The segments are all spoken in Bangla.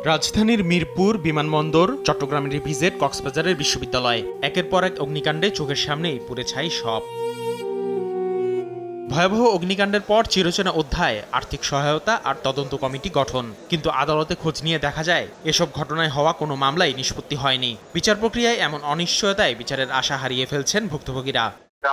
রাজধানীর মিরপুর বিমানবন্দর, চট্টগ্রামের ইপিজেড, কক্সবাজারের বিশ্ববিদ্যালয়, একের পর এক অগ্নিকাণ্ডে চোখের সামনেই পুড়ে ছাই সব। ভয়াবহ অগ্নিকাণ্ডের পর চিরচেনা অধ্যায় আর্থিক সহায়তা আর তদন্ত কমিটি গঠন, কিন্তু আদালতে খোঁজ নিয়ে দেখা যায় এসব ঘটনায় হওয়া কোনো মামলাই নিষ্পত্তি হয়নি। বিচার প্রক্রিয়ায় এমন অনিশ্চয়তায় বিচারের আশা হারিয়ে ফেলছেন ভুক্তভোগীরা।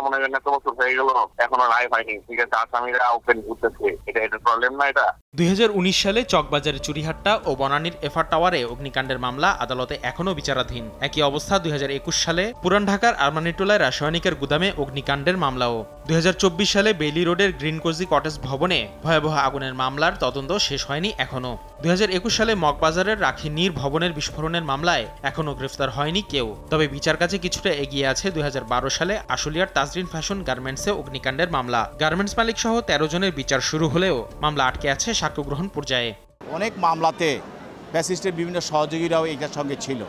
মনে করেন এত বছর হয়ে গেল, এখনো রায় হয়নি। ঠিক আছে, আসামিরা ওপেন ঘুরতেছে, এটা প্রবলেম না। এটা 2019 সালে চকবাজারের চুরিহাট্টা ও বনানীর এফআর টাওয়ারে অগ্নিকাণ্ডের মামলা আদালতে এখনও বিচারাধীন। একই অবস্থা 2021 সালে পুরান ঢাকার আরমানিটোলায় রাসায়নিকের গুদামে অগ্নিকাণ্ডের মামলাও। 2024 সালে বেইলি রোডের গ্রিন কোজি কটেজ ভবনে ভয়াবহ আগুনের মামলার তদন্ত শেষ হয়নি এখনও। 2021 সালে মগবাজারের রাখিনীর ভবনের বিস্ফোরণের মামলায় এখনও গ্রেফতার হয়নি কেউ। তবে বিচার কাজে কিছুটা এগিয়ে আছে 2012 সালে আশুলিয়ার তাজরিন ফ্যাশন গার্মেন্টসে অগ্নিকাণ্ডের মামলা। গার্মেন্টস মালিক সহ 13 জনের বিচার শুরু হলেও মামলা আটকে আছে সাক্ষ্য গ্রহণ পর্যায়ে। অনেক মামলাতে ফ্যাসিস্টের বিভিন্ন সহযোগীরাও এটার সঙ্গে ছিল,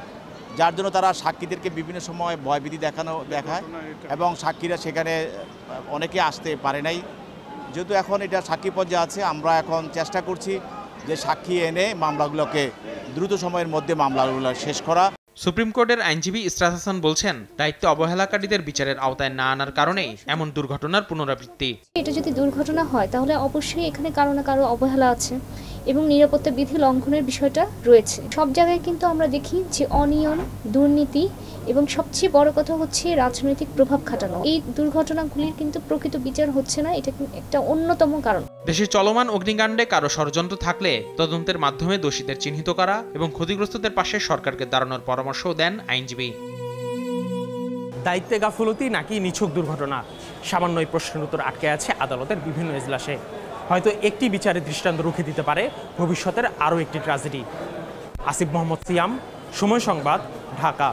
যার জন্য তারা সাক্ষীদেরকে বিভিন্ন সময় ভয়ভীতি দেখায় এবং সাক্ষীরা সেখানে অনেকে আসতে পারে নাই। যেহেতু এখন এটা সাক্ষী পর্যায়ে আছে, আমরা এখন চেষ্টা করছি যে সাক্ষী এনে মামলাগুলোকে দ্রুত সময়ের মধ্যে মামলাগুলো শেষ করা। সুপ্রিম কোর্টের আইনজীবী ইসরাত হাসান বলছেন, দায়িত্ব অবহেলাকারীদের বিচারের আওতায় না আনার কারণেই এমন দুর্ঘটনার পুনরাবৃত্তি। এটা যদি দুর্ঘটনা হয় তাহলে অবশ্যই এখানে কারো না কারো অবহেলা আছে এবং নিরাপত্তা বিধি লঙ্ঘনের বিষয়টা রয়েছে। সব জায়গায় কিন্তু আমরা দেখি যে অনিয়ম, দুর্নীতি এবং সবচেয়ে বড় কথা হচ্ছে রাজনৈতিক প্রভাব খাটানো। এই দুর্ঘটনাগুলির কিন্তু প্রকৃত বিচার হচ্ছে না, এটা একটা অন্যতম কারণ। দেশে চলমান অগ্নিকাণ্ডে কারো ষড়যন্ত্র থাকলে তদন্তের মাধ্যমে দোষীদের চিহ্নিত করা এবং ক্ষতিগ্রস্তদের পাশে সরকারকে দাঁড়ানোর পরামর্শও দেন আইনজীবী। দায়িত্বে গাফলতি নাকি নিছক দুর্ঘটনা, সামান্যই প্রশ্নের উত্তর আটকে আছে আদালতের বিভিন্ন এজলাসে। হয়তো একটি বিচারের দৃষ্টান্ত রুখে দিতে পারে ভবিষ্যতের আরও একটি ট্র্যাজেডি। আসিফ মোহাম্মদ সিয়াম, সময় সংবাদ, ঢাকা।